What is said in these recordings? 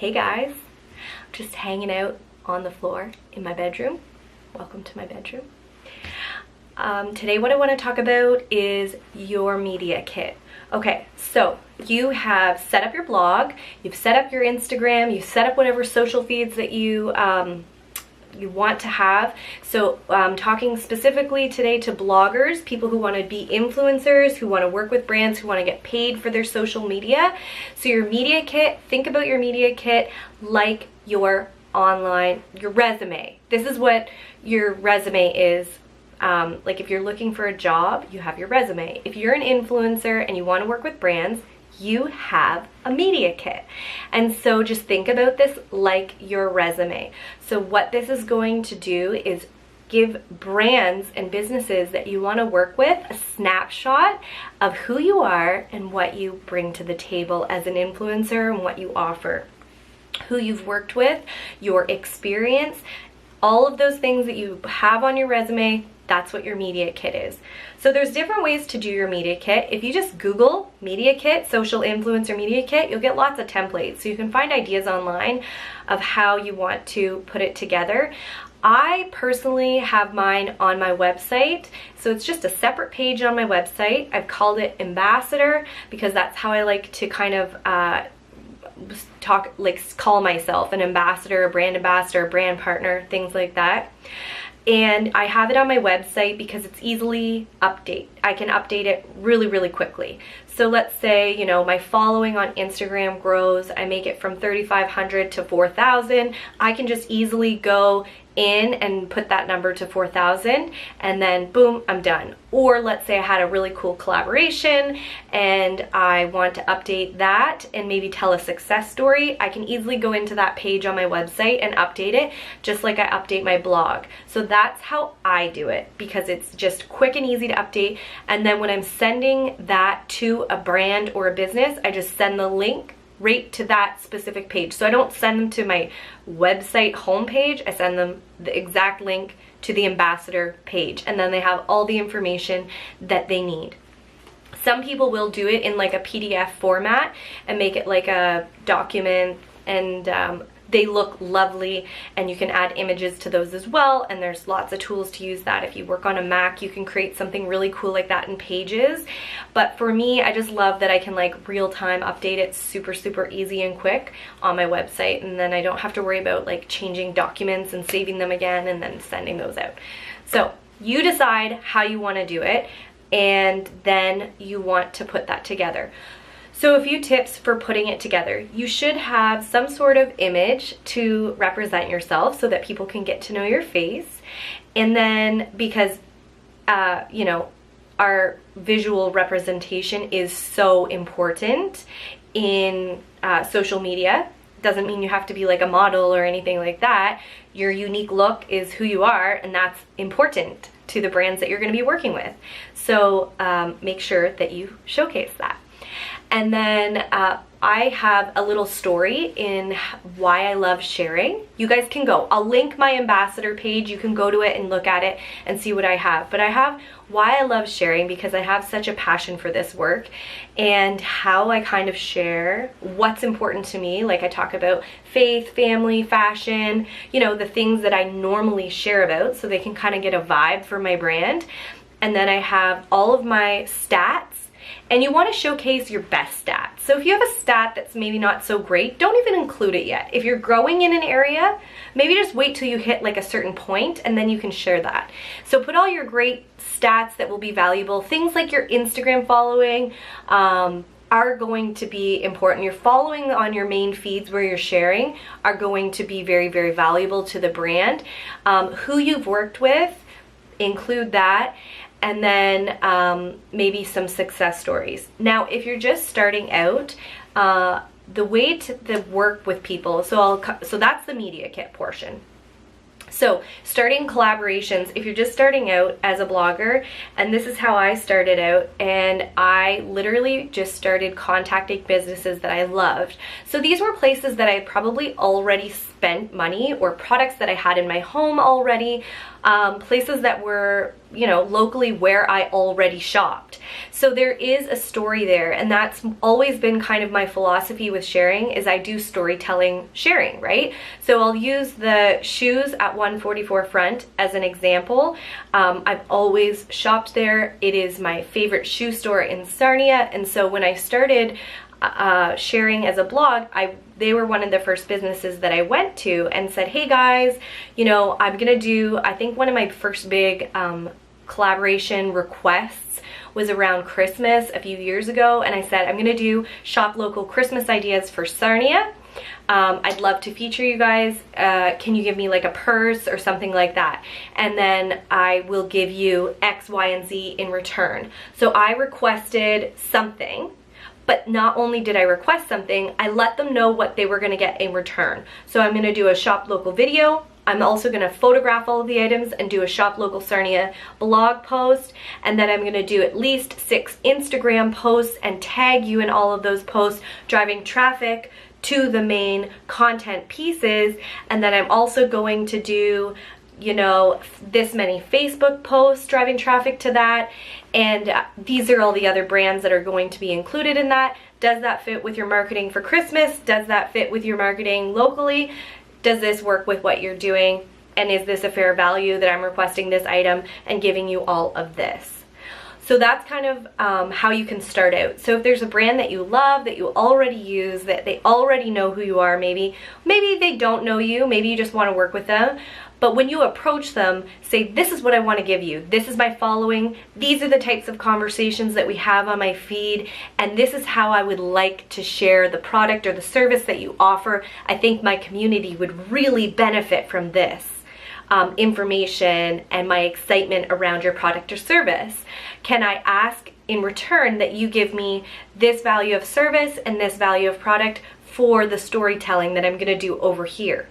Hey guys, just hanging out on the floor in my bedroom. Welcome to my bedroom. Today what I want to talk about is your media kit. Okay, so you have set up your blog, you've set up your Instagram, you've set up whatever social feeds that you want to have. So I'm talking specifically today to bloggers, people who want to be influencers, who want to work with brands, who want to get paid for their social media. So your media kit, think about your media kit like your resume. This is what your resume is. Like if you're looking for a job, you have your resume. If you're an influencer and you want to work with brands, you have a media kit. And so just think about this like your resume. So what this is going to do is give brands and businesses that you want to work with a snapshot of who you are and what you bring to the table as an influencer and what you offer, who you've worked with, your experience, all of those things that you have on your resume. That's what your media kit is. So there's different ways to do your media kit. If you just Google media kit, social influencer media kit, you'll get lots of templates. So you can find ideas online of how you want to put it together. I personally have mine on my website. So it's just a separate page on my website. I've called it Ambassador because that's how I like to kind of call myself an ambassador, a brand partner, things like that. And I have it on my website because it's easily I can update it really, really quickly. So let's say, you know, my following on Instagram grows, I make it from 3,500 to 4,000. I can just easily go in and put that number to 4,000 and then boom, I'm done. Or let's say I had a really cool collaboration and I want to update that and maybe tell a success story. I can easily go into that page on my website and update it just like I update my blog. So that's how I do it because it's just quick and easy to update. And then when I'm sending that to a brand or a business, I just send the link right to that specific page. So I don't send them to my website homepage, I send them the exact link to the ambassador page, and then they have all the information that they need. Some people will do it in like a PDF format and make it like a document, and they look lovely, and you can add images to those as well, and there's lots of tools to use that. If you work on a Mac, you can create something really cool like that in Pages. But for me, I just love that I can like real-time update it super, super easy and quick on my website, and then I don't have to worry about like changing documents and saving them again and then sending those out. So you decide how you want to do it, and then you want to put that together. So a few tips for putting it together. You should have some sort of image to represent yourself so that people can get to know your face. And then because, you know, our visual representation is so important in social media. Doesn't mean you have to be like a model or anything like that. Your unique look is who you are, and that's important to the brands that you're going to be working with. So make sure that you showcase that. And then I have a little story in why I love sharing. You guys can go. I'll link my ambassador page. You can go to it and look at it and see what I have. But I have why I love sharing because I have such a passion for this work and how I kind of share what's important to me. Like I talk about faith, family, fashion, you know, the things that I normally share about so they can kind of get a vibe for my brand. And then I have all of my stats. And you want to showcase your best stats. So if you have a stat that's maybe not so great, don't even include it yet. If you're growing in an area, maybe just wait till you hit like a certain point and then you can share that. So put all your great stats that will be valuable. Things like your Instagram following are going to be important. Your following on your main feeds where you're sharing are going to be very, very valuable to the brand. Who you've worked with, include that. And then maybe some success stories. Now, if you're just starting out, the way to work with people, so that's the media kit portion. So starting collaborations, if you're just starting out as a blogger, and this is how I started out, and I literally just started contacting businesses that I loved. So these were places that I probably already spent money or products that I had in my home already, places that were you know, locally where I already shopped. So there is a story there, and that's always been kind of my philosophy with sharing, is I do storytelling sharing, right? So I'll use the shoes at 144 Front as an example. I've always shopped there. It is my favorite shoe store in Sarnia, and so when I started sharing as a blog, they were one of the first businesses that I went to and said, hey guys, you know, I'm gonna do, I think one of my first big collaboration requests was around Christmas a few years ago, and I said, I'm gonna do shop local Christmas ideas for Sarnia. I'd love to feature you guys. Can you give me like a purse or something like that? And then I will give you X, Y, and Z in return. So I requested something. But not only did I request something, I let them know what they were gonna get in return. So I'm gonna do a shop local video. I'm also gonna photograph all of the items and do a shop local Sarnia blog post. And then I'm gonna do at least 6 Instagram posts and tag you in all of those posts, driving traffic to the main content pieces. And then I'm also going to do, you know, this many Facebook posts driving traffic to that. And these are all the other brands that are going to be included in that. Does that fit with your marketing for Christmas? Does that fit with your marketing locally? Does this work with what you're doing? And is this a fair value that I'm requesting this item and giving you all of this? So that's kind of how you can start out. So if there's a brand that you love, that you already use, that they already know who you are, maybe they don't know you, maybe you just want to work with them. But when you approach them, say, this is what I want to give you. This is my following. These are the types of conversations that we have on my feed. And this is how I would like to share the product or the service that you offer. I think my community would really benefit from this information and my excitement around your product or service. Can I ask in return that you give me this value of service and this value of product for the storytelling that I'm going to do over here?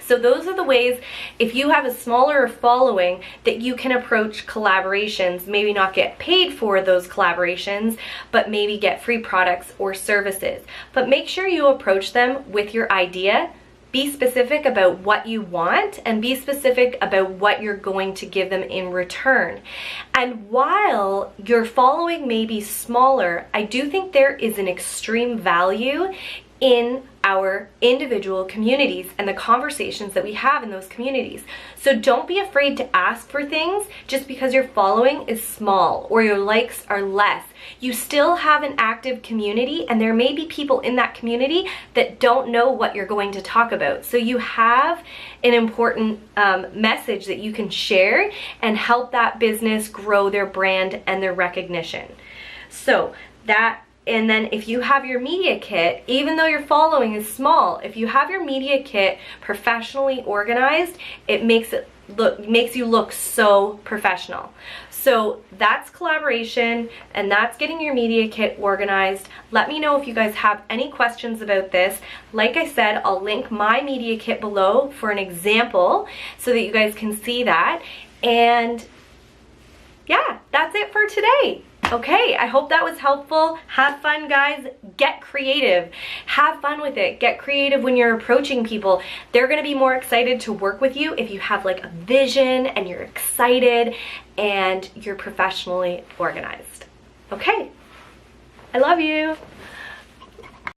So those are the ways, if you have a smaller following, that you can approach collaborations, maybe not get paid for those collaborations, but maybe get free products or services. But make sure you approach them with your idea. Be specific about what you want and be specific about what you're going to give them in return. And while your following may be smaller, I do think there is an extreme value in our individual communities and the conversations that we have in those communities. So don't be afraid to ask for things just because your following is small or your likes are less. You still have an active community, and there may be people in that community that don't know what you're going to talk about. So you have an important message that you can share and help that business grow their brand and their recognition. So and then if you have your media kit, even though your following is small, if you have your media kit professionally organized, it makes you look so professional. So that's collaboration, and that's getting your media kit organized. Let me know if you guys have any questions about this. Like I said, I'll link my media kit below for an example so that you guys can see that. And yeah, that's it for today. Okay, I hope that was helpful. Have fun, guys. Get creative. Have fun with it. Get creative when you're approaching people. They're gonna be more excited to work with you if you have like a vision and you're excited and you're professionally organized. Okay, I love you.